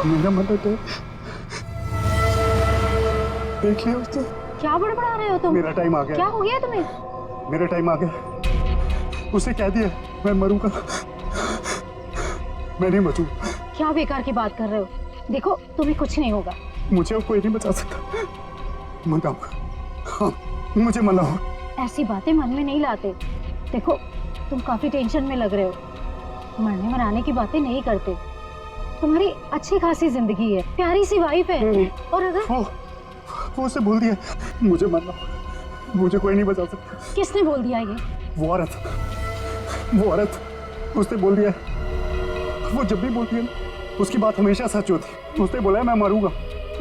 मेरा मतलब है देख लिया उसने। क्या बड़बड़ा रहे हो तुम? मेरा टाइम आ गया। क्या हो गया तुम्हें? मेरा टाइम आ गया। उसे कह दिया मैं मरूंगा, मैं नहीं बचूं। क्या बेकार की बात कर रहे हो? देखो तुम्हें कुछ नहीं होगा। मुझे अब कोई नहीं बचा सकता। मनाओ, हाँ मुझे मनाओ। ऐसी बातें मन में नहीं लाते। देखो तुम काफी टेंशन में लग रहे हो। मरने मराने की बातें नहीं करते। तुम्हारी अच्छी खासी जिंदगी है, प्यारी सी वाइफ है। और अगर वो उसे बोल दिया मुझे मरना, मुझे कोई नहीं बचा सकता। किसने बोल दिया ये? वो औरत उसने बोल दिया। वो जब भी बोलती है उसकी बात हमेशा सच होती। उसने बोला है मैं मरूंगा,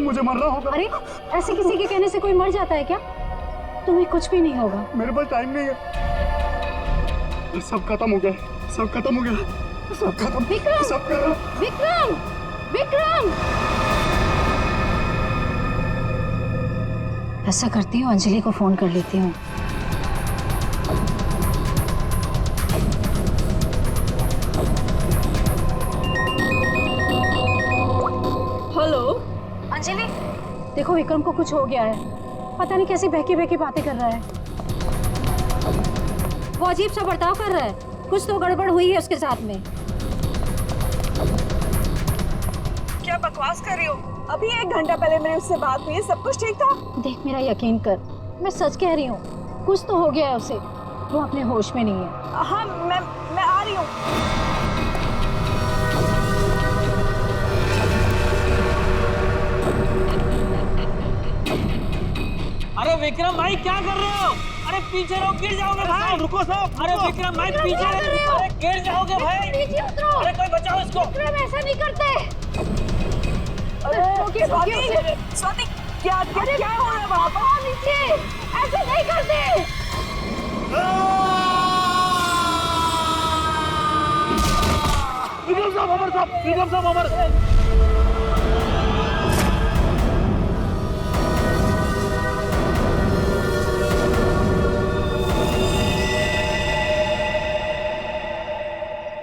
मुझे मरना होगा। अरे ऐसे किसी के कहने से कोई मर जाता है क्या? तुम्हें कुछ भी नहीं होगा। मेरे पास टाइम नहीं है। सब खत्म हो गया, सब खत्म हो गया, सब खत्म। विक्रम! सब खत्म। विक्रम! विक्रम! ऐसा करती हूँ, अंजलि को फोन कर लेती हूँ। हेलो अंजलि, देखो विक्रम को कुछ हो गया है। पता नहीं कैसी बहकी बहकी बातें कर रहा है। वो अजीब सा बर्ताव कर रहा है। कुछ तो गड़बड़ हुई है उसके साथ में। क्या बकवास कर रही हो? अभी 1 घंटा पहले मेरी उससे बात हुई है, सब कुछ ठीक था। देख मेरा यकीन कर, मैं सच कह रही हूँ। कुछ तो हो गया है उसे। वो अपने होश में नहीं है। हाँ मैं आ रही हूँ। अरे विक्रम भाई क्या कर रहे हो? अरे पीछे रहो, गिर जाओगे भाई। रुको साहब। अरे विक्रम भाई पीछे रहो, अरे गिर जाओगे भाई। नीचे उतरो। अरे कोई बचाओ इसको। विक्रम ऐसा नहीं करते। स्वाति क्या हो रहा है वहाँ पर? नीचे ऐसे नहीं करते। विक्रम साहब अमर साहब, विक्रम साहब अमर।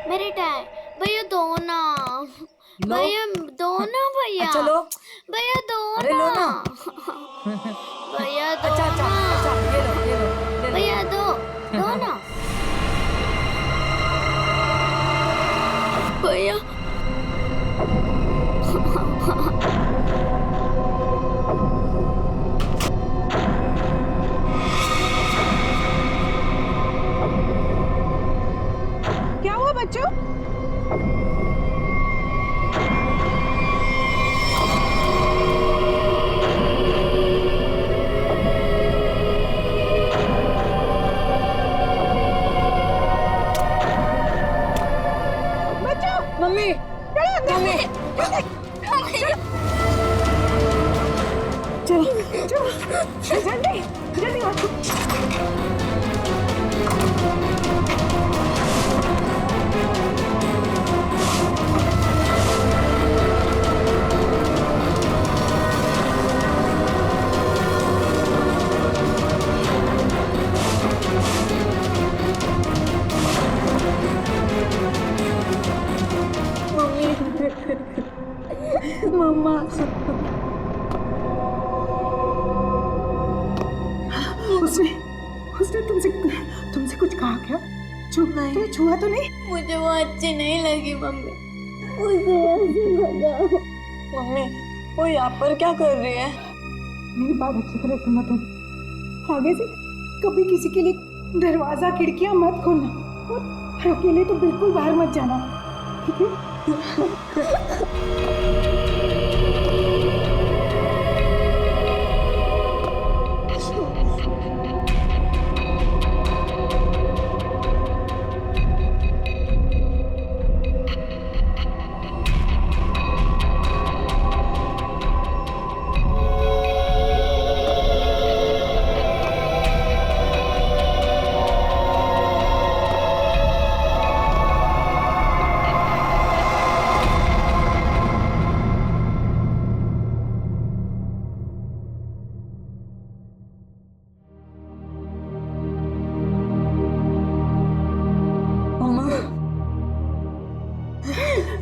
मेरे टाइम भैया दो ना, भैया दो ना, भैया चलो भैया दो अरे लो ना। भैया दो अच्छा ना, ये लो ले लो। भैया दो ना भैया। क्या हुआ बच्चों? मम्मी मम्मी चलो जल्दी जल्दी आओ। मम्मा उसने तुमसे कुछ कहा क्या? तुम्हें छुआ तो नहीं? मुझे वो अच्छी नहीं लगी मम्मी, मुझे ऐसे भगाओ। मम्मी वो यहाँ पर क्या कर रही है? मेरी बात अच्छी तरह सुनो तुम। आगे से कभी किसी के लिए दरवाजा खिड़कियां मत खोलना और अकेले तो बिल्कुल बाहर मत जाना, ठीक है?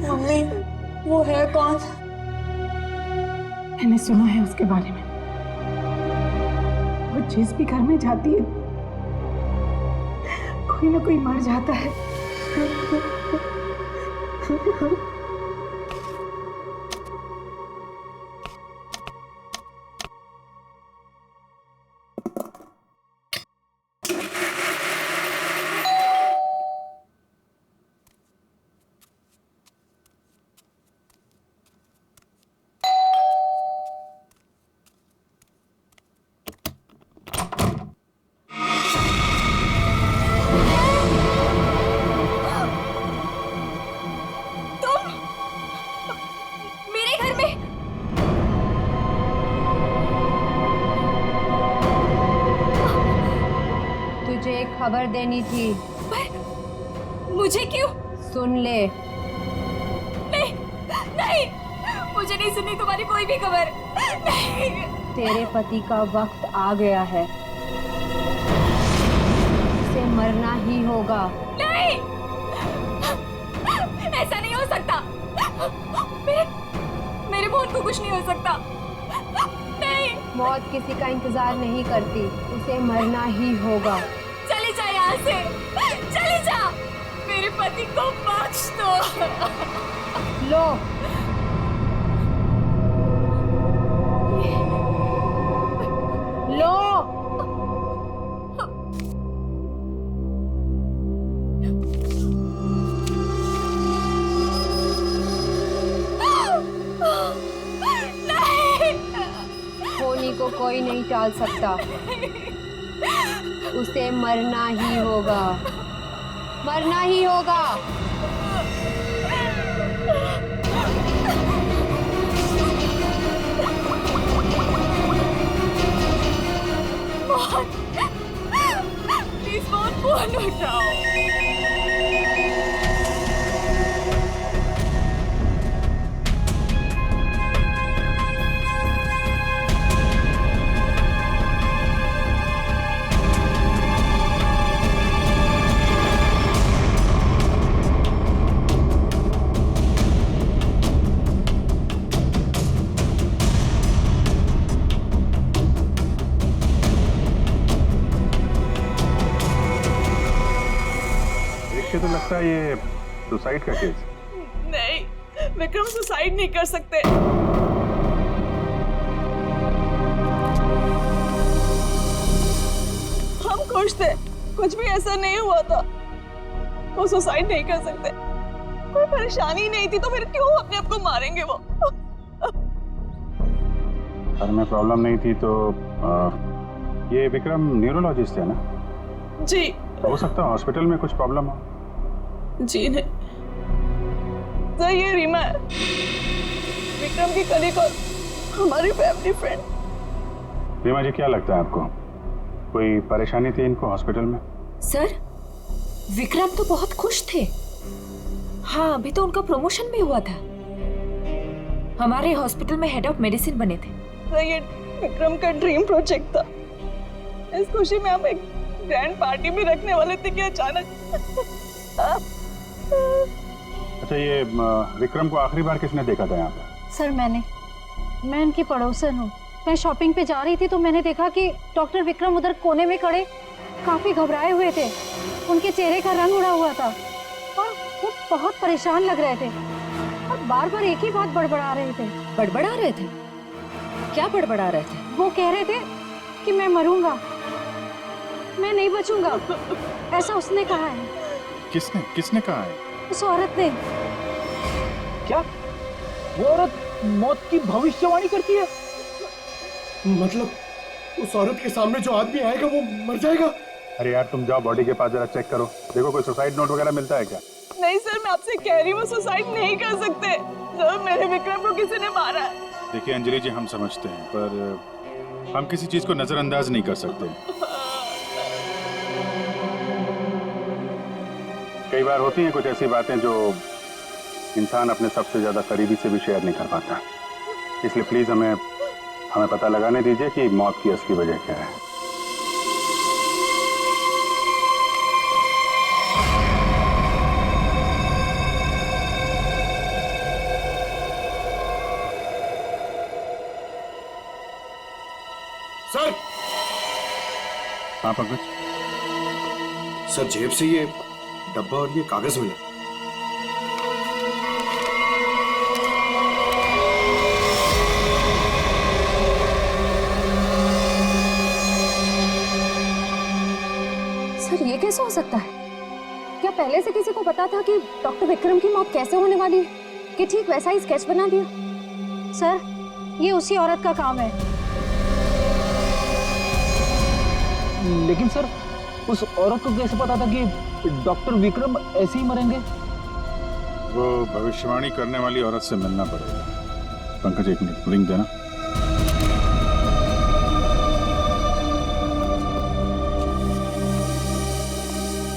मम्मी वो है कौन? सुना है उसके बारे में। वो जिस भी घर में जाती है कोई ना कोई मर जाता है। मेरे घर में तुझे एक खबर देनी थी। मुझे क्यों? सुन ले। नहीं नहीं, मुझे नहीं सुननी तुम्हारी कोई भी खबर। नहीं। तेरे पति का वक्त आ गया है, उसे मरना ही होगा। नहीं, ऐसा नहीं हो सकता। मेरे मोहन को कुछ नहीं हो सकता। नहीं। मौत किसी का इंतजार नहीं करती, उसे मरना ही होगा। चली जा यहाँ से, चली जा। मेरे पति को बख्श दो। लो, लो। होनी को कोई नहीं टाल सकता, उसे मरना ही होगा, मरना ही होगा। मोहन, प्लीज मोहन, फोन उठाओ। तो लगता है ये सुसाइड का केस। नहीं, विक्रम सुसाइड नहीं कर सकते। हम खुश थे, कुछ भी ऐसा नहीं हुआ था। वो सुसाइड नहीं कर सकते, कोई परेशानी नहीं थी, तो फिर क्यों अपने आप को मारेंगे वो? घर में प्रॉब्लम नहीं थी तो ये विक्रम न्यूरोलॉजिस्ट है ना? जी। हो सकता है हॉस्पिटल में कुछ प्रॉब्लम हो। जी नहीं सर, ये रीमा है, विक्रम की कलीग और हमारी फैमिली फ्रेंड। रीमा जी, क्या लगता है आपको कोई परेशानी थी इनको हॉस्पिटल में? सर, विक्रम तो बहुत खुश थे। हाँ, अभी तो उनका प्रमोशन भी हुआ था, हमारे हॉस्पिटल में हेड ऑफ मेडिसिन बने थे। सर, ये विक्रम का ड्रीम प्रोजेक्ट था। इस खुशी में हम एक ग्रैंड पार्टी भी रखने वाले थे कि अचानक। अच्छा, ये विक्रम को आखिरी बार किसने देखा था यहाँ पे? सर मैं उनकी पड़ोसन हूँ। मैं शॉपिंग पे जा रही थी तो मैंने देखा कि डॉक्टर विक्रम उधर कोने में खड़े काफी घबराए हुए थे। उनके चेहरे का रंग उड़ा हुआ था और वो बहुत परेशान लग रहे थे और बार बार एक ही बात बड़बड़ा रहे थे। बड़बड़ा रहे थे? क्या बड़बड़ा रहे थे? वो कह रहे थे कि मैं मरूंगा, मैं नहीं बचूंगा, ऐसा उसने कहा है। किसने कहा है? उस औरत ने। क्या वो औरत मौत की भविष्यवाणी करती है? मतलब उस औरत के सामने जो आदमी आएगा वो मर जाएगा? अरे यार, तुम जाओ बॉडी के पास जरा चेक करो, देखो कोई सुसाइड नोट वगैरह मिलता है क्या? नहीं सर, मैं आपसे कह रही हूँ, वो सुसाइड नहीं कर सकते। सर, मेरे विक्रम को किसी ने मारा है। देखिए अंजलि जी, हम समझते हैं, पर हम किसी चीज को नजरअंदाज नहीं कर सकते। कई बार होती हैं कुछ ऐसी बातें जो इंसान अपने सबसे ज्यादा करीबी से भी शेयर नहीं कर पाता। इसलिए प्लीज हमें पता लगाने दीजिए कि मौत की असली वजह क्या है। हाँ पंकज, सर जेब से ये डब्बा और ये कागज मिला। सर ये कैसे हो सकता है? क्या पहले से किसी को पता था कि डॉक्टर विक्रम की मौत कैसे होने वाली है कि ठीक वैसा ही स्केच बना दिया? सर, ये उसी औरत का काम है। लेकिन सर उस औरत को कैसे पता था कि डॉक्टर विक्रम ऐसे ही मरेंगे? वो भविष्यवाणी करने वाली औरत से मिलना पड़ेगा। पंकज एक मिनट, लिंक देना।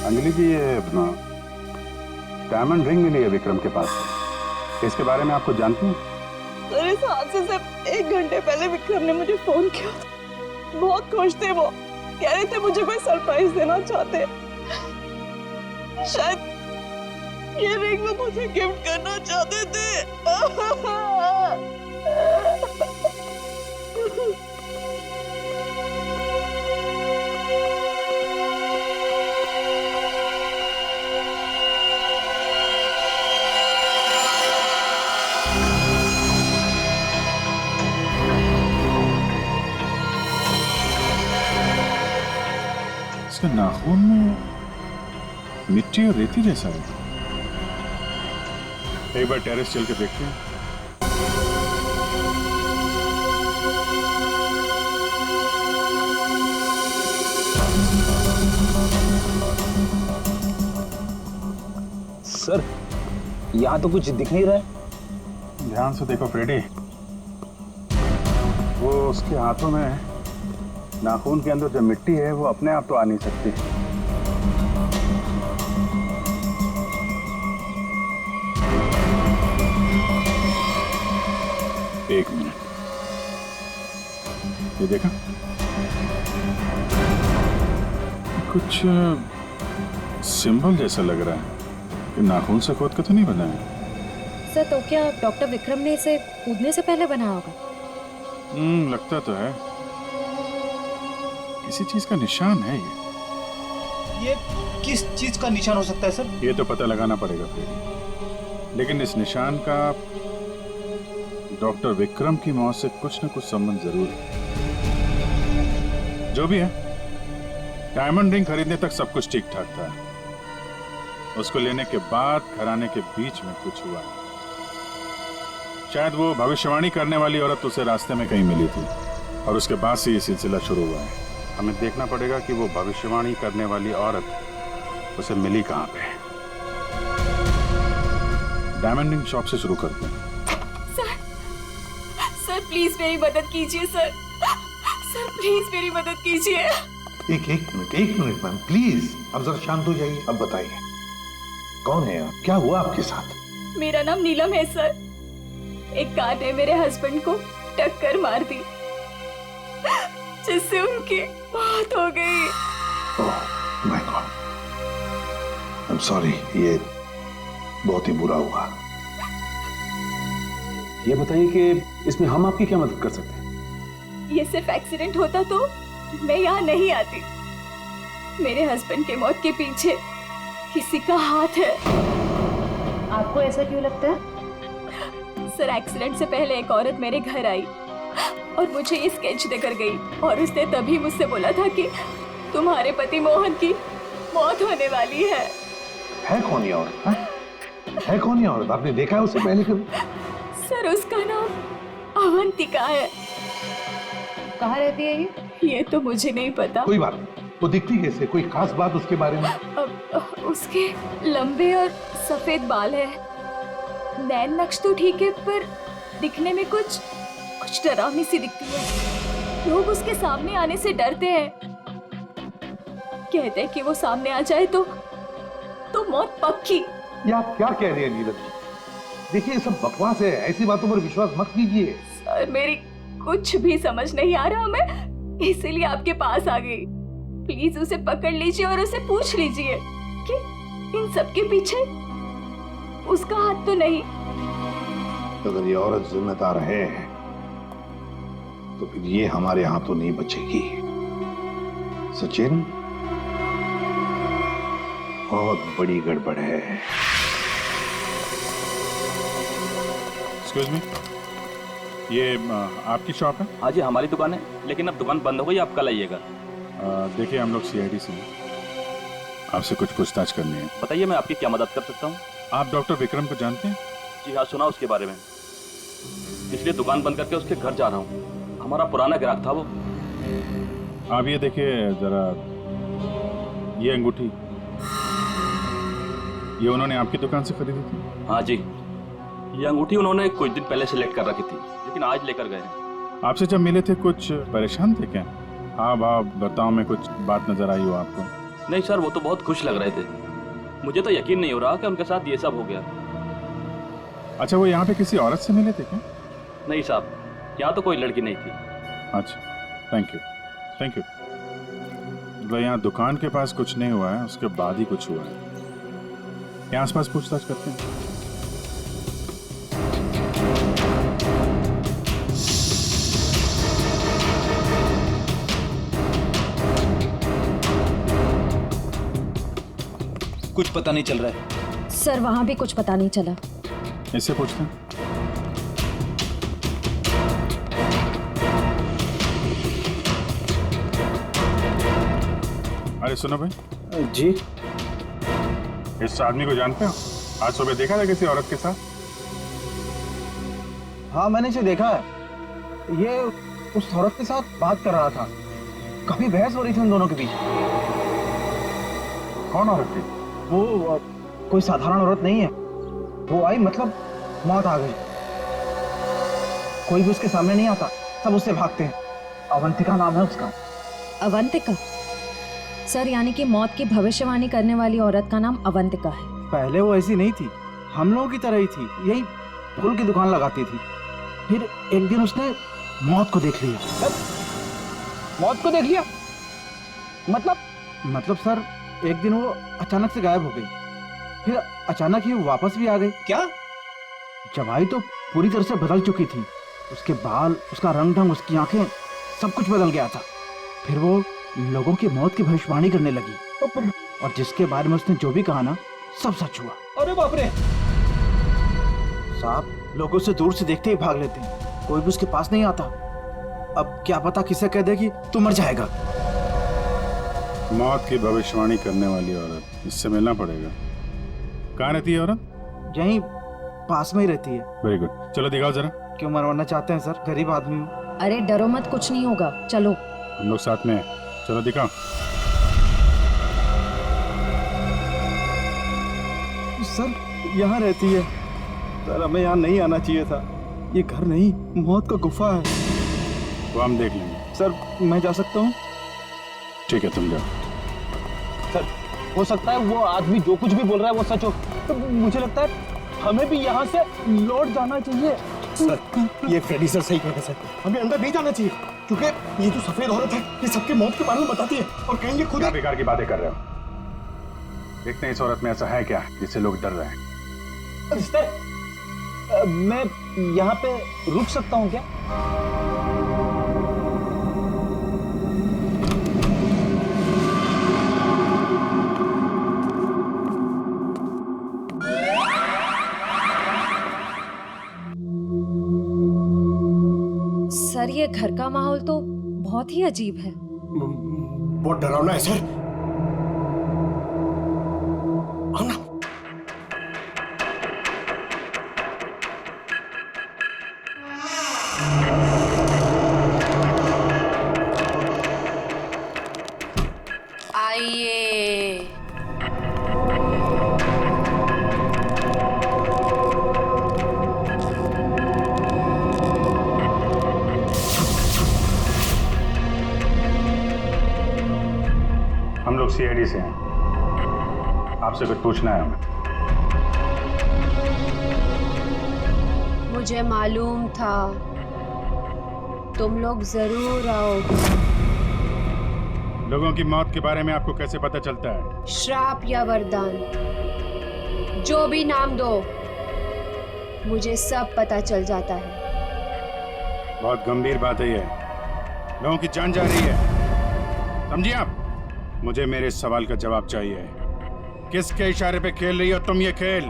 अंजलि जी, ये डायमंड रिंग मिली है विक्रम के पास। इसके बारे में आपको जानती हैं? सर इस हादसे से 1 घंटे पहले विक्रम ने मुझे फोन किया। बहुत खुश थे वो, कह रहे थे मुझे कोई सरप्राइज देना चाहते। शायद ये रिंग वो मुझे गिफ्ट करना चाहते थे। इसके नाखून में मिट्टी और रेती जैसा है। एक बार टेरेस चल के देखते हैं। सर यहाँ तो कुछ दिख नहीं रहा है। ध्यान से देखो फ्रेडी, वो उसके हाथों में नाखून के अंदर जो मिट्टी है वो अपने आप तो आ नहीं सकती। एक मिनट, ये देखा, कुछ सिंबल जैसा लग रहा है कि नाखून से खोद कर तो नहीं बना है। सर तो क्या डॉक्टर विक्रम ने इसे कूदने से पहले बनाया होगा? लगता तो है, किसी चीज का निशान है ये। ये किस चीज का निशान हो सकता है सर? ये तो पता लगाना पड़ेगा फ्रेडी, लेकिन इस निशान का डॉक्टर विक्रम की मौत से कुछ न कुछ संबंध जरूर है। जो भी है, डायमंड रिंग खरीदने तक सब कुछ ठीक ठाक था। उसको लेने के बाद घराने के बीच में कुछ हुआ। शायद वो भविष्यवाणी करने वाली औरत उसे रास्ते में कहीं मिली थी और उसके बाद से ये सिलसिला शुरू हुआ है। हमें देखना पड़ेगा कि वो भविष्यवाणी करने वाली औरत उसे मिली कहाँ पे। डायमंड रिंग शॉप से शुरू करते हैं। सर प्लीज मेरी मदद कीजिए सर। सर प्लीज मेरी मदद कीजिए। एक मिनट मैम प्लीज, अब जरा शांत हो जाइए। अब बताइए कौन है आप, क्या हुआ आपके साथ? मेरा नाम नीलम है सर। एक कार ने मेरे हस्बैंड को टक्कर मार दी जिससे उनकी मौत हो गई। Oh my God, I am sorry, ये बहुत ही बुरा हुआ। ये बताइए कि इसमें हम आपकी क्या मदद कर सकते हैं? ये सिर्फ एक्सीडेंट होता तो मैं यहाँ नहीं आती। मेरे हस्बैंड के मौत के पीछे किसी का हाथ है। आपको ऐसा क्यों लगता है? सर एक्सीडेंट से पहले एक औरत मेरे घर आई और मुझे ये स्केच देकर गई और उसने तभी मुझसे बोला था कि तुम्हारे पति मोहन की मौत होने वाली है। कौन ये औरत? है कौन ये औरत? आपने देखा है उसे पहले कभी? सर उसका नाम अवंतिका है। कहाँ रहती है ये? ये तो मुझे नहीं पता। कोई बात नहीं, वो दिखती कैसे? कोई खास बात उसके बारे में? उसके लंबे और सफेद बाल है। नैन नक्श तो ठीक है पर दिखने में कुछ डरावनी सी दिखती है। लोग उसके सामने आने से डरते हैं, कहते हैं कि वो सामने आ जाए तो मौत पक्की। ये आप क्या कह रहे हैं नीलम जी? देखिए ये सब बकवास है, ऐसी बातों पर विश्वास मत कीजिए। सर मेरी कुछ भी समझ नहीं आ रहा, मैं इसीलिए आपके पास आ गई। प्लीज उसे पकड़ लीजिए और उसे पूछ लीजिए कि इन सब के पीछे उसका हाथ तो नहीं। अगर ये औरत जिम्मेदार है तो फिर ये हमारे हाथों नहीं बचेगी। सचिन, बहुत बड़ी गड़बड़ है। एक्सक्यूज मी, ये आपकी शॉप है? हाँ जी, हमारी दुकान है, लेकिन अब दुकान बंद हो गई, आप कल आइएगा। देखिए, हम लोग सीआईडी से हैं, आपसे कुछ पूछताछ करनी है। बताइए, मैं आपकी क्या मदद कर सकता हूँ? आप डॉक्टर विक्रम को जानते हैं? जी हाँ, सुना उसके बारे में, इसलिए दुकान बंद करके उसके घर जा रहा हूँ। हमारा पुराना ग्राहक था वो। आप ये देखिए जरा, ये अंगूठी, ये उन्होंने आपकी दुकान से खरीदी थी? हाँ जी, ये अंगूठी उन्होंने कुछ दिन पहले सेलेक्ट कर रखी थी, लेकिन आज लेकर गए हैं। आपसे जब मिले थे कुछ परेशान थे क्या? हाँ भाव बर्ताव में कुछ बात नजर आई हो आपको? नहीं सर, वो तो बहुत खुश लग रहे थे। मुझे तो यकीन नहीं हो रहा कि उनके साथ ये सब हो गया। अच्छा, वो यहाँ पे किसी औरत से मिले थे क्या? नहीं साहब, यहाँ तो कोई लड़की नहीं थी। अच्छा, थैंक यू, थैंक यू। मतलब यहाँ दुकान के पास कुछ नहीं हुआ है, उसके बाद ही कुछ हुआ है। यहाँ आसपास पूछताछ करते हैं। कुछ पता नहीं चल रहा है सर, वहां भी कुछ पता नहीं चला। इससे पूछते हैं। अरे सुनो भाई। जी? इस आदमी को जानते हो? आज सुबह देखा था किसी औरत के साथ? हाँ, मैंने इसे देखा है। ये उस औरत के साथ बात कर रहा था, काफी बहस हो रही थी उन दोनों के बीच। कौन औरत थी? वो कोई साधारण औरत नहीं है। वो आई, मतलब मौत आ गई। कोई भी उसके सामने नहीं आता, सब उससे भागते हैं। अवंतिका नाम है उसका। अवंतिका? सर, यानी कि मौत की भविष्यवाणी करने वाली औरत का नाम अवंतिका है? पहले वो ऐसी नहीं थी, हम लोगों की तरह ही थी, यही फूल की दुकान लगाती थी। फिर एक दिन उसने मौत को देख लिया। मौत को देख लिया? मतलब सर, एक दिन वो अचानक से गायब हो गई, फिर अचानक ही वापस भी आ गई। क्या? जब आई तो पूरी तरह से बदल चुकी थी। उसके बाल, उसका रंग ढंग, उसकी आंखें, सब कुछ बदल गया था। फिर वो लोगों की मौत की भविष्यवाणी करने लगी, और जिसके बारे में उसने जो भी कहा ना, सब सच हुआ। अरे बाप रे! साहब, लोग उसे दूर से देखते ही भाग लेते हैं, कोई भी उसके पास नहीं आता। अब क्या पता किसे कह दे कि तू मर जाएगा। मौत की भविष्यवाणी करने वाली औरत, इससे मिलना पड़ेगा। कहाँ रहती है औरत? यहीं पास में ही रहती है। वेरी गुड, चलो दिखाओ जरा। क्यों मरवाना चाहते हैं सर? गरीब आदमी हूँ। अरे डरो मत, कुछ नहीं होगा, चलो। हम लोग साथ में हैं, चलो दिखाओ। सर, यहाँ रहती है। सर, हमें यहाँ नहीं आना चाहिए था। ये घर नहीं, मौत का गुफा है। वो हम देख लेंगे। सर, मैं जा सकता हूँ? ठीक है, तुम जाओ। सर, हो सकता है वो आदमी जो कुछ भी बोल रहा है वो सच हो, तो मुझे लगता है हमें भी यहाँ से लौट जाना चाहिए। सर, ये फ्रेडी सर सही कह रहे हैं सर, हमें अंदर नहीं जाना चाहिए, क्योंकि ये जो सफेद औरत है ये सबके मौत के बारे में बताती है, और कहेंगे खुद। क्या बेकार की बातें कर रहे हो? देखते हैं इस औरत में ऐसा है क्या जिससे लोग डर रहे हैं। मैं यहाँ पे रुक सकता हूँ क्या? सर, ये घर का माहौल तो बहुत ही अजीब है। बहुत डरावना है सर। आओ ना। आइए। हम लोग सीआईडी से हैं, आपसे कुछ पूछना है हमें। मुझे मालूम था तुम लोग जरूर आओगे। लोगों की मौत के बारे में आपको कैसे पता चलता है? श्राप या वरदान, जो भी नाम दो, मुझे सब पता चल जाता है। बहुत गंभीर बात है ये, लोगों की जान जा रही है, समझिए आप। मुझे मेरे सवाल का जवाब चाहिए। किसके इशारे पे खेल रही हो तुम ये खेल?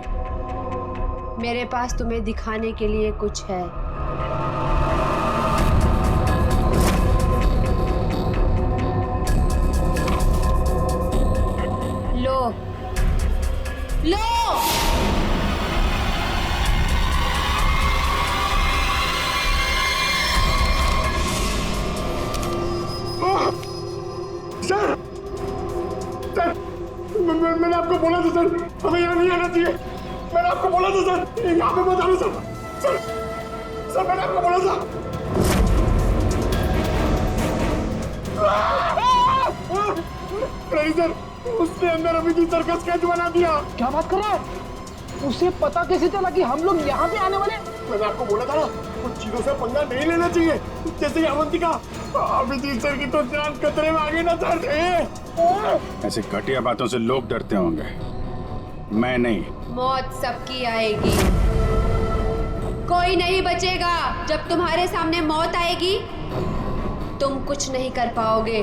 मेरे पास तुम्हें दिखाने के लिए कुछ है। लो लो। सर सर मैंने आपको बोला था सर, हमें यहाँ नहीं आना चाहिए। मैंने आपको बोला था सर, यहाँ पे मत आना सर। सर सर मैंने आपको बोला था। सर उसने अंदर अभी की सर्कस स्केच बना दिया। क्या बात कर रहा है? उसे पता कैसे चला कि हम लोग यहाँ पे आने वाले? मैंने आपको बोला था ना, कुछ चीजों से पंगा नहीं लेना चाहिए, जैसे कि अवंतिका। अभिजीत सर की तो जान खतरे में आ गई ना सर। ऐसे घटिया बातों से लोग डरते होंगे, मैं नहीं। मौत सबकी आएगी, कोई नहीं बचेगा। जब तुम्हारे सामने मौत आएगी तुम कुछ नहीं कर पाओगे,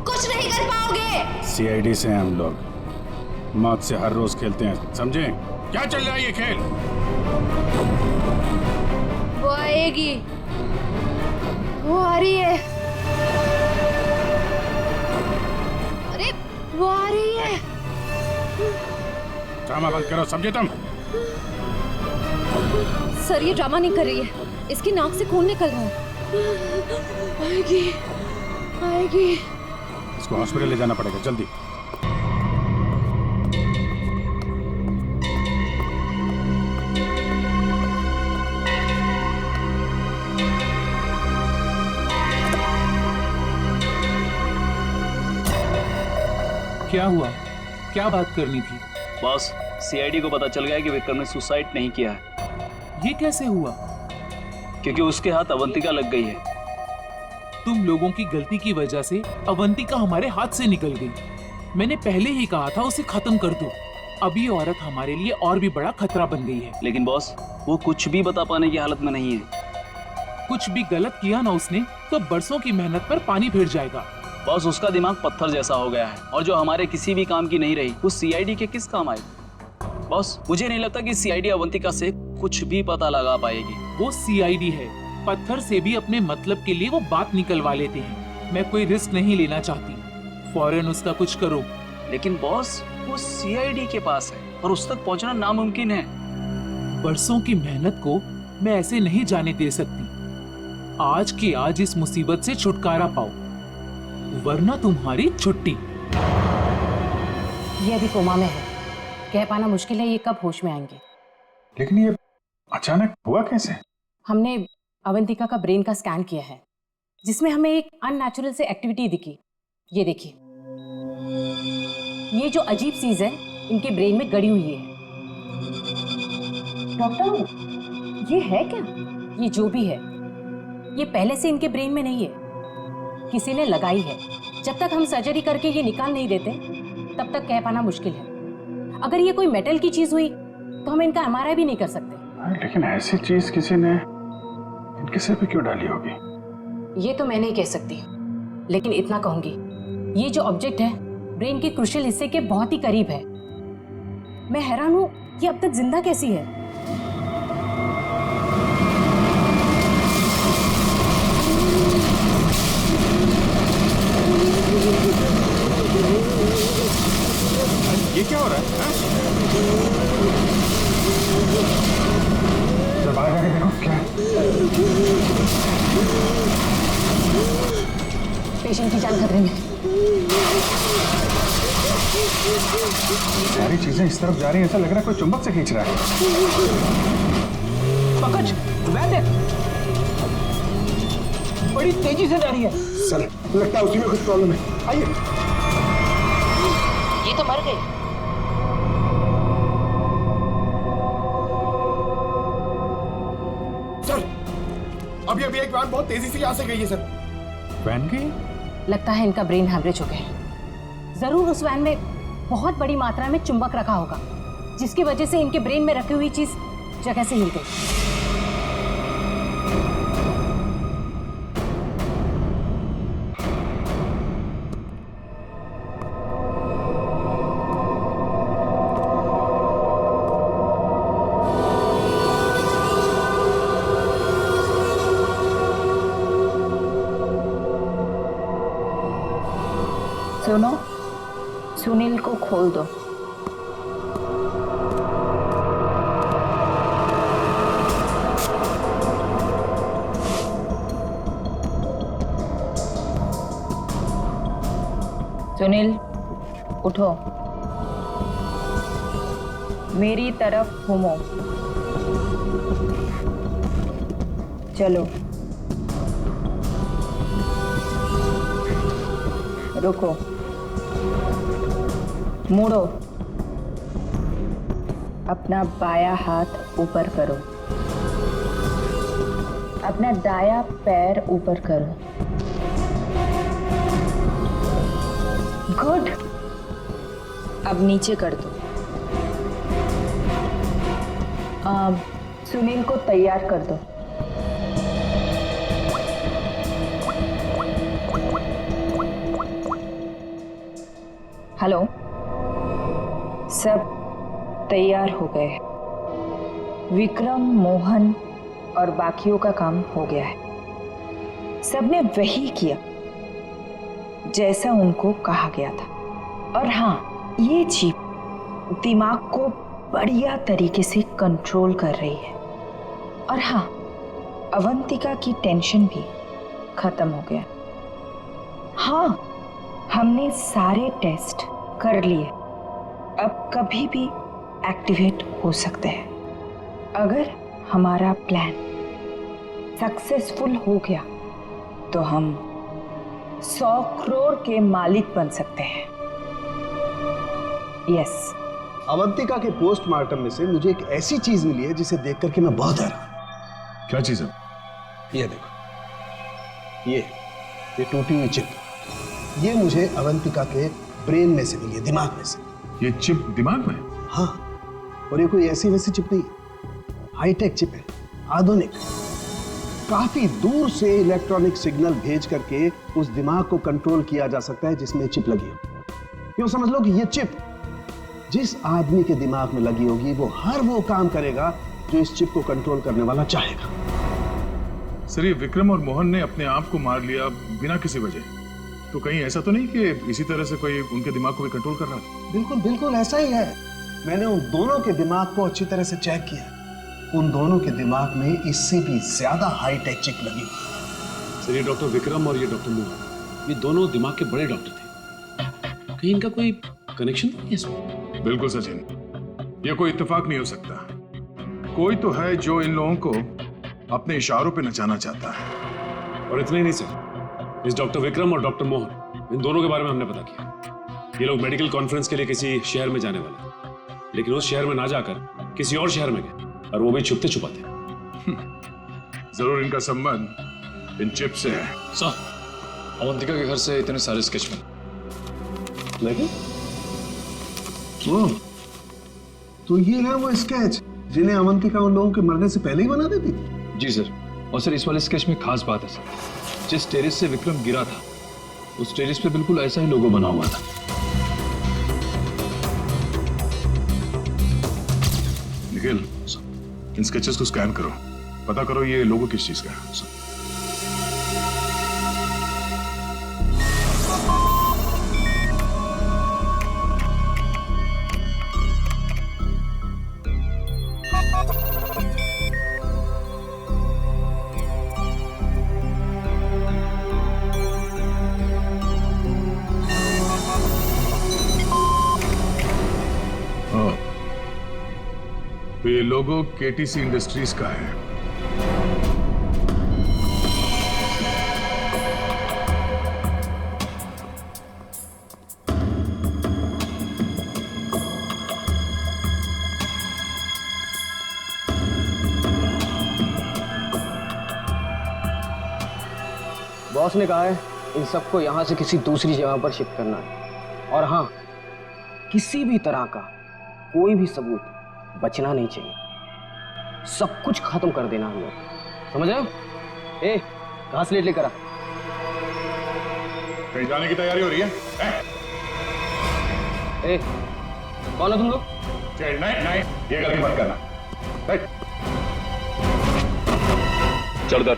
कुछ नहीं कर पाओगे। सीआईडी से हम लोग मौत से हर रोज खेलते हैं, समझे? क्या चल रहा है ये खेल? वो आएगी, वो आ रही है। अरे वो आ रही है। ड्रामा बंद करो, समझे तुम? सर ये ड्रामा नहीं कर रही है, इसकी नाक से खून निकल रहा है। आएगी आएगी। इसको हॉस्पिटल ले जाना पड़ेगा, जल्दी। क्या हुआ? क्या बात करनी थी? बॉस, सीआईडी को पता चल गया है कि विक्रम ने सुसाइड नहीं किया है। ये कैसे हुआ? क्योंकि उसके हाथ अवंतिका लग गई है। तुम लोगों की गलती की वजह से अवंतिका हमारे हाथ से निकल गई। मैंने पहले ही कहा था उसे खत्म कर दो। अब ये औरत हमारे लिए और भी बड़ा खतरा बन गई है। लेकिन बॉस, वो कुछ भी बता पाने की हालत में नहीं है। कुछ भी गलत किया ना उसने तो बरसों की मेहनत पर पानी फिर जाएगा। बॉस, उसका दिमाग पत्थर जैसा हो गया है, और जो हमारे किसी भी काम की नहीं रही वो सीआईडी के किस काम आई? बॉस, मुझे नहीं लगता कि सीआईडी अवंतिका से कुछ भी पता लगा पाएगी। वो सीआईडी है, पत्थर से भी अपने मतलब के लिए वो बात निकलवा लेते हैं। मैं कोई रिस्क नहीं लेना चाहती, फौरन उसका कुछ करो। लेकिन बॉस, वो सीआईडी के पास है और उस तक पहुंचना नामुमकिन है। बरसों की मेहनत को मैं ऐसे नहीं जाने दे सकती। आज के आज इस मुसीबत से छुटकारा पाओ, वरना तुम्हारी छुट्टी। ये अभी कोमा में है, कह पाना मुश्किल है ये कब होश में आएंगे। लेकिन ये अचानक हुआ कैसे? हमने अवंतिका का ब्रेन का स्कैन किया है, जिसमें हमें एक अननेचुरल से एक्टिविटी दिखी। ये देखिए, ये जो अजीब चीज है इनके ब्रेन में गड़ी हुई है। डॉक्टर, ये है क्या? ये जो भी है ये पहले से इनके ब्रेन में नहीं है, किसी ने लगाई है। जब तक हम सर्जरी करके ये निकाल नहीं देते तब तक कह पाना मुश्किल है। अगर ये कोई मेटल की चीज हुई तो हम इनका एमआरआई भी नहीं कर सकते। लेकिन ऐसी चीज किसी ने इनके सिर पे क्यों डाली होगी? ये तो मैं नहीं कह सकती, लेकिन इतना कहूंगी, ये जो ऑब्जेक्ट है ब्रेन के क्रूशियल हिस्से के बहुत ही करीब है। मैं हैरान हूं कि अब तक जिंदा कैसी है। ये क्या हो रहा है? जब आएगा देखो क्या है? पेशेंट की जान खतरे में। सारी चीजें इस तरफ जा रही हैं, ऐसा लग रहा है कोई चुंबक से खींच रहा है। पंकज, वैन देख, बड़ी तेजी से जा रही है। सर, लगता है उसी में कुछ प्रॉब्लम है। आइए। ये तो मर गई। सर, अभी एक वैन बहुत तेजी से यहाँ से गई है सर। वैन गई? लगता है इनका ब्रेन हैमरेज हो गया। जरूर उस वैन में बहुत बड़ी मात्रा में चुंबक रखा होगा, जिसकी वजह से इनके ब्रेन में रखी हुई चीज जगह से हिल गई। सुनो, सुनील को खोल दो। सुनील, उठो, मेरी तरफ घूमो। चलो, रुको, मुड़ो, अपना बायां हाथ ऊपर करो, अपना दायां पैर ऊपर करो। गुड। अब नीचे कर दो। सुनील को तैयार कर दो। हेलो, सब तैयार हो गए। विक्रम, मोहन और बाकियों का काम हो गया है। सबने वही किया जैसा उनको कहा गया था। और हाँ, ये चिप दिमाग को बढ़िया तरीके से कंट्रोल कर रही है। और हाँ, अवंतिका की टेंशन भी खत्म हो गया। हाँ, हमने सारे टेस्ट कर लिए, अब कभी भी एक्टिवेट हो सकते हैं। अगर हमारा प्लान सक्सेसफुल हो गया तो हम 100 करोड़ के मालिक बन सकते हैं। यस। अवंतिका के पोस्टमार्टम में से मुझे एक ऐसी चीज मिली है जिसे देख करके मैं बहुत हैरान। क्या चीज है? ये देखो, ये टूटी हुई चिप, ये मुझे अवंतिका के ब्रेन में से मिली है, दिमाग में से। ये चिप दिमाग में? हाँ, और ये कोई ऐसी वैसी चिप नहीं, हाईटेक चिप है, आधुनिक। काफी दूर से इलेक्ट्रॉनिक सिग्नल भेज करके उस दिमाग को कंट्रोल किया जा सकता है जिसमें चिप लगी हो। यूं समझ लो कि ये चिप जिस आदमी के दिमाग में लगी होगी वो हर वो काम करेगा जो इस चिप को कंट्रोल करने वाला चाहेगा। सर, ये विक्रम और मोहन ने अपने आप को मार लिया बिना किसी वजह, तो कहीं ऐसा तो नहीं कि इसी तरह से कोई उनके दिमाग को भी कंट्रोल कर रहा था? बिल्कुल बिल्कुल ऐसा ही है। मैंने उन दोनों के दिमाग को अच्छी तरह से चेक किया। उन दोनों के दिमाग में इससे भी ज्यादा हाईटेक चिप लगी। सर, ये डॉक्टर विक्रम और ये डॉक्टर मोहन, ये दोनों दिमाग के बड़े डॉक्टर थे। कहीं इनका कोई कनेक्शन तो नहीं है इसमें? बिल्कुल सचिन, ये कोई इत्तेफाक नहीं हो सकता। कोई तो है जो इन लोगों को अपने इशारों पे नचाना चाहता है। और इतना ही नहीं सर, इस डॉक्टर विक्रम और डॉक्टर मोहन, इन दोनों के बारे में हमने पता किया। ये लोग मेडिकल कॉन्फ्रेंस के लिए किसी शहर में जाने वाले थे, लेकिन उस शहर में ना जाकर किसी और शहर में गए, और वो भी छुपते छुपाते। जरूर इनका संबंध इन चिप से है। सर, अवंतिका के घर से इतने सारे स्केच बने, लेकिन तो ये है वो स्केच जिन्हें अवंतिका उन लोगों के मरने से पहले ही बना देती थी? जी सर। और सर, इस वाले स्केच में खास बात है सर, जिस टेरेस से विक्रम गिरा था उस टेरेस पे बिल्कुल ऐसा ही लोगो बना हुआ था। निखिल, इन स्केचेस को स्कैन करो, पता करो ये लोगो किस चीज का है। तो ये लोगो केटीसी इंडस्ट्रीज का है। बॉस ने कहा है इन सबको यहां से किसी दूसरी जगह पर शिफ्ट करना है। और हाँ, किसी भी तरह का कोई भी सबूत बचना नहीं चाहिए, सब कुछ खत्म कर देना हम लोग, समझ रहे हो? ए, घास लेट लेकर आ। कहीं जाने की तैयारी हो रही है? ए, कौन हो तुम लोग? नहीं, ये गलती मत करना। चल कर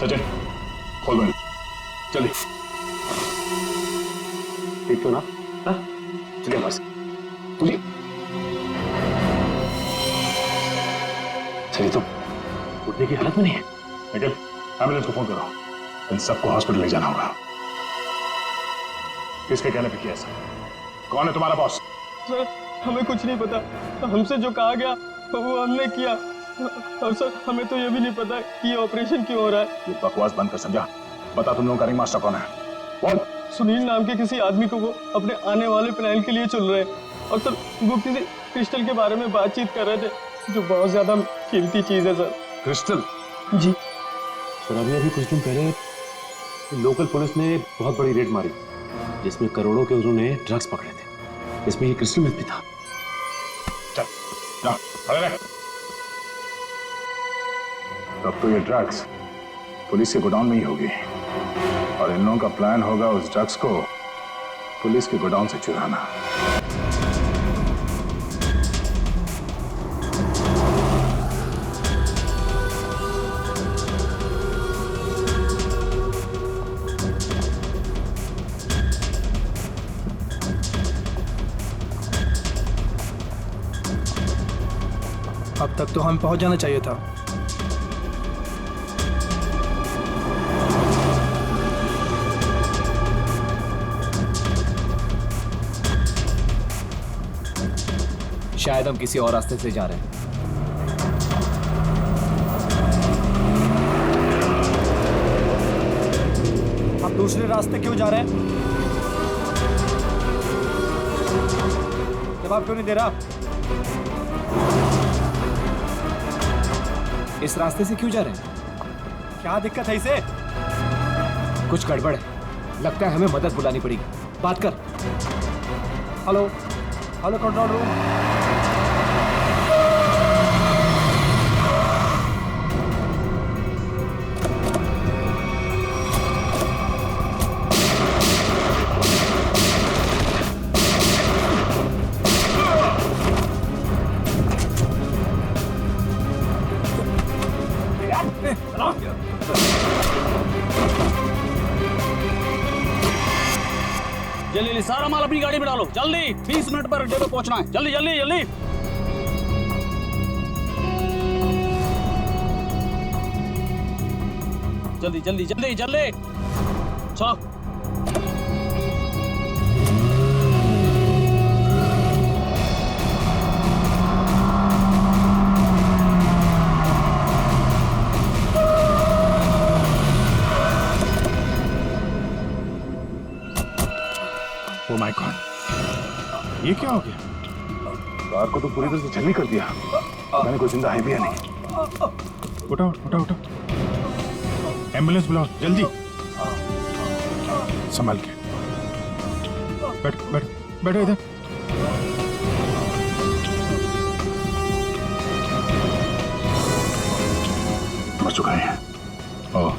सचिन, खोल दो, जल्दी। ठीक तो ना? हाँ? चलिए बस तुझे चलिए, तुम उठने की हालत में नहीं है। निखिल, एम्बुलेंस को फोन करो, इन सबको हॉस्पिटल ले जाना होगा। किसके कहने पे किया सर? कौन है तुम्हारा बॉस? सर हमें कुछ नहीं पता, हमसे जो कहा गया वो हमने किया, और सर हमें तो ये भी नहीं पता कि ये ऑपरेशन क्यों हो रहा है। ये बकवास बंद कर समझा। बता तुम लोगों का रिंग मास्टर कौन है? कौन? सुनील नाम के किसी आदमी को वो अपने आने वाले प्लान के लिए चुन रहे हैं, और सर वो किसी क्रिस्टल के बारे में बातचीत कर रहे थे जो बहुत ज्यादा कीमती चीज है सर। क्रिस्टल? जी सर अभी कुछ दिन पहले लोकल पुलिस ने बहुत बड़ी रेड मारी जिसमें करोड़ों के उन्होंने ड्रग्स पकड़े थे, इसमें ये क्रिस्टल मिल्क भी था। चल जाओ, खड़े रह। तब तो ये ड्रग्स पुलिस के गोडाउन में ही होगी, और इन लोगों का प्लान होगा उस ड्रग्स को पुलिस के गोडाउन से चुराना। अब तक तो हम पहुंच जाना चाहिए था। शायद हम किसी और रास्ते से जा रहे हैं। आप दूसरे रास्ते क्यों जा रहे हैं? जवाब क्यों नहीं दे रहा? इस रास्ते से क्यों जा रहे हैं? क्या दिक्कत है इसे? कुछ गड़बड़ है, लगता है हमें मदद बुलानी पड़ेगी। बात कर। Hello hello, control room. जल्दी सारा माल अपनी गाड़ी में डालो, जल्दी 20 मिनट पर अड्डे पे पहुंचना है। जल्दी जल्दी जल्दी जल्दी जल्दी जल्दी जल्दी चलो। Oh my God! ये क्या हो गया? कार को तो पूरी तरह से छलनी कर दिया। मैंने कोई जिंदा है भी या नहीं। उठाओ उठाओ उठाओ, एम्बुलेंस बुलाओ जल्दी। संभाल के बैठ बैठ बैठो इधर। मर चुका है। ओह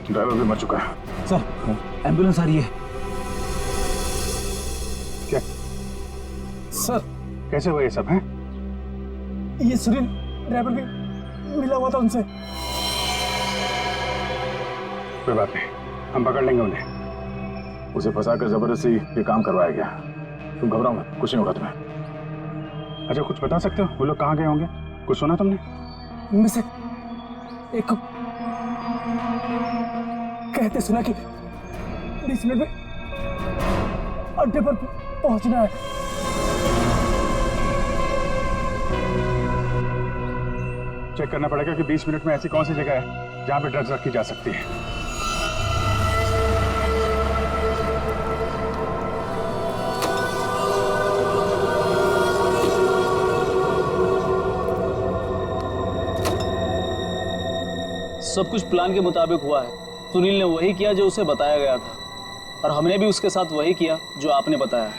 ड्राइवर भी मर चुका है। सर एम्बुलेंस आ रही है। क्या सर? कैसे हुआ ये सब है? ये सुनील ड्राइवर भी मिला हुआ था उनसे। कोई बात नहीं, हम पकड़ लेंगे उन्हें। उसे फंसाकर जबरदस्ती ये काम करवाया गया। तुम घबराओ मत, कुछ नहीं होगा तुम्हें। अच्छा कुछ बता सकते हो वो लोग कहाँ गए होंगे? कुछ सुना तुमने? उनमें से एक को कहते सुना कि 20 मिनट में अड्डे पर पहुंचना है। चेक करना पड़ेगा कि 20 मिनट में ऐसी कौन सी जगह है जहां पे ड्रग्स रखी जा सकती है। सब कुछ प्लान के मुताबिक हुआ है। सुनील ने वही किया जो उसे बताया गया था, और हमने भी उसके साथ वही किया जो आपने बताया।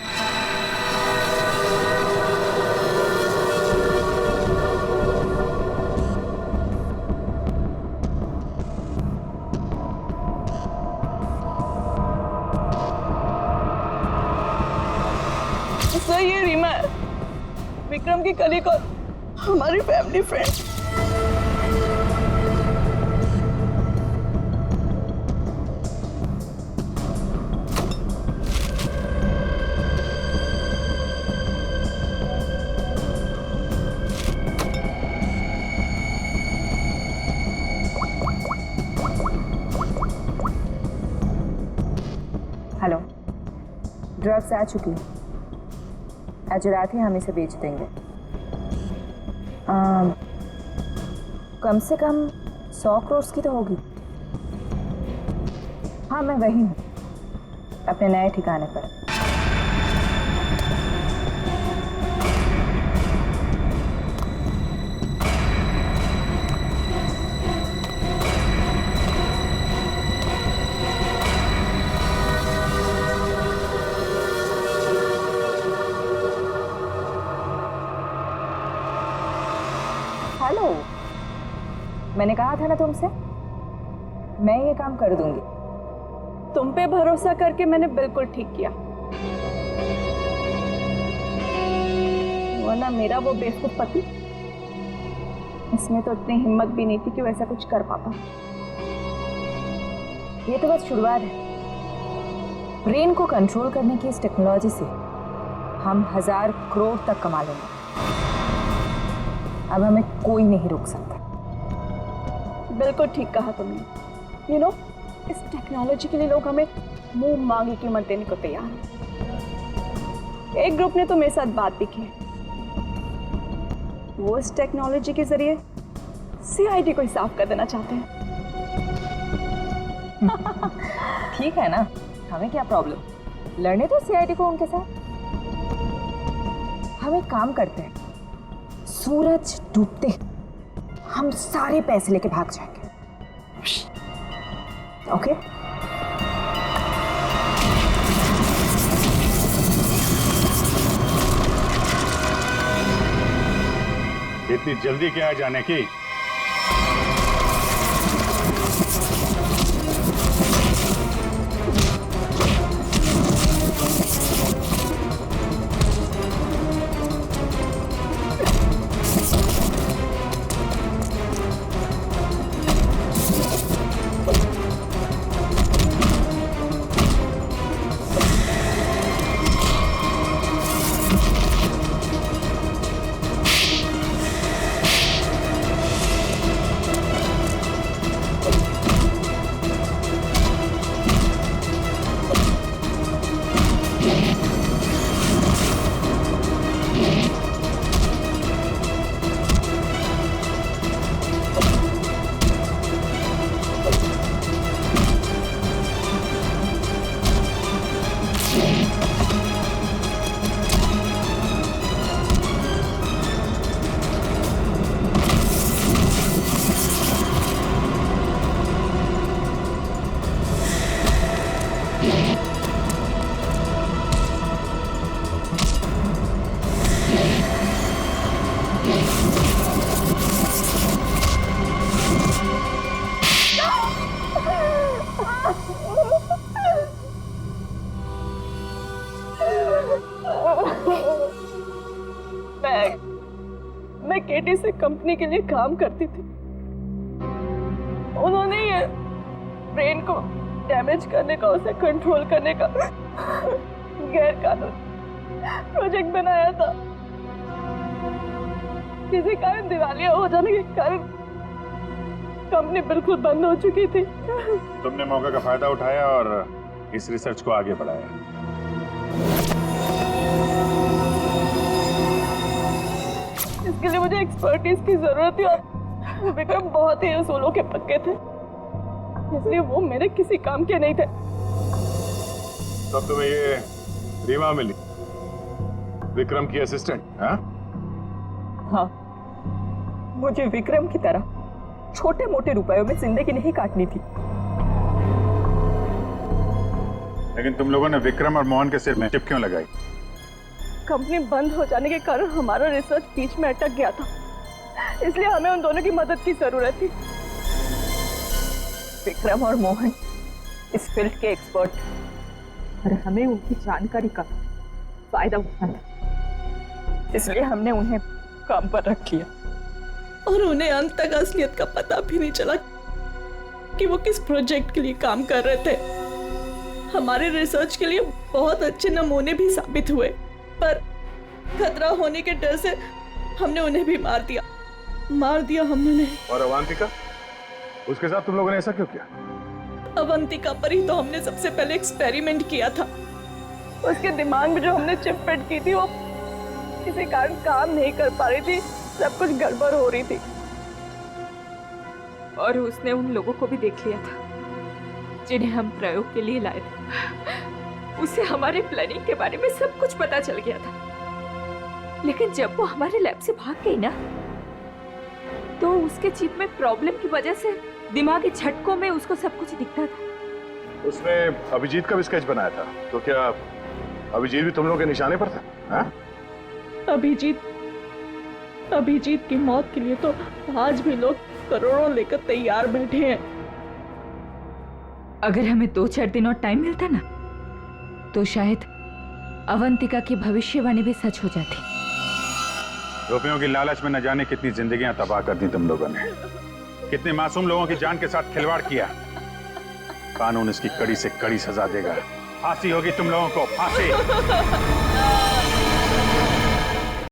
सर ये रीमा है। विक्रम की कलीग और हमारी फैमिली फ्रेंड। हेलो, ड्रग्स आ चुकी है। आज रात ही हम इसे बेच देंगे। कम से कम 100 करोड़ की तो होगी। हाँ, मैं वही हूँ, अपने नए ठिकाने पर। हेलो, मैंने कहा था ना तुमसे, मैं ये काम कर दूंगी। तुम पे भरोसा करके मैंने बिल्कुल ठीक किया, वरना मेरा वो बेवकूफ पति, इसमें तो इतनी हिम्मत भी नहीं थी कि वो ऐसा कुछ कर पाता। ये तो बस शुरुआत है। ब्रेन को कंट्रोल करने की इस टेक्नोलॉजी से हम 1000 करोड़ तक कमा लेंगे। अब हमें कोई नहीं रोक सकता। बिल्कुल ठीक कहा तुमने। यू नो, इस टेक्नोलॉजी के लिए लोग हमें मुंह मांगी कीमत देने को तैयार हैं। एक ग्रुप ने तो मेरे साथ बात भी की है। वो इस टेक्नोलॉजी के जरिए सीआईडी को ही साफ कर देना चाहते हैं। ठीक है ना, हमें क्या प्रॉब्लम, लड़ने दो सीआईडी को उनके साथ। हम एक काम करते हैं, सूरज डूबते हम सारे पैसे लेके भाग जाएंगे। ओके? इतनी जल्दी क्या है जाने की? मैं केटी से कंपनी के लिए काम करती थी। उन्होंने ये ब्रेन को डैमेज करने का, उसे कंट्रोल करने का गैर कानूनी प्रोजेक्ट बनाया था। किसी कारण दिवालिया हो जाने के कारण कंपनी बिल्कुल बंद हो चुकी थी। तुमने मौके का फायदा उठाया और इस रिसर्च को आगे बढ़ाया। इसके लिए मुझे एक्सपर्टीज की जरूरत थी और विक्रम बहुत ही उसूलों के पक्के थे, इसलिए वो मेरे किसी काम के नहीं थे। तब तुम्हें ये रीमा मिली, विक्रम की असिस्टेंट? हाँ, मुझे विक्रम की तरह छोटे मोटे रुपयों में जिंदगी नहीं काटनी थी। लेकिन तुम लोगों ने विक्रम और मोहन के सिर में टिप क्यों लगाई? कंपनी बंद हो जाने के कारण हमारा रिसर्च बीच में अटक गया था, इसलिए हमें उन दोनों की मदद की जरूरत थी। विक्रम और मोहन इस फील्ड के एक्सपर्ट और हमें उनकी जानकारी का फायदा उठाना था। इसलिए हमने उन्हें काम पर रख लिया और उन्हें अंत तक असलियत का पता भी नहीं चला कि वो किस प्रोजेक्ट के लिए काम कर रहे थे। हमारे रिसर्च के लिए बहुत अच्छे नमूने भी साबित हुए, पर खतरा होने के डर से हमने उन्हें भी मार दिया हमने उन्हें। और अवंतिका, उसके साथ तुम लोगों ने ऐसा क्यों किया? अवंतिका पर ही तो हमने सबसे पहले एक्सपेरिमेंट किया था। उसके दिमाग में जो हमने चिप फिट की थी वो किसी कारण काम नहीं कर पा रही थी, सब कुछ गड़बड़ हो रही थी। और उसने उन लोगों को भी देख लिया था जिन्हें हम प्रयोग के लिए लाए थे। उसे हमारे प्लानिंग के बारे में सब कुछ पता चल गया था, लेकिन जब वो हमारे लैब से भाग गई ना, तो उसके चिप में प्रॉब्लम की वजह से दिमागी झटकों में उसको सब कुछ दिखता था। उसने अभिजीत का भी स्केच बनाया था, तो क्या अभिजीत भी तुम लोगों के निशाने पर था? हाँ? अभिजीत की मौत के लिए तो आज भी लोग करोड़ों लेकर तैयार बैठे हैं। अगर हमें 2-4 दिन और टाइम मिलता ना, तो शायद अवंतिका की भविष्यवाणी भी सच हो जाती। रुपयों की लालच में न जाने कितनी जिंदगियां तबाह कर दी तुम लोगों ने, कितने मासूम लोगों की जान के साथ खिलवाड़ किया। कानून इसकी कड़ी से कड़ी सजा देगा। फांसी होगी तुम लोगों को, फांसी।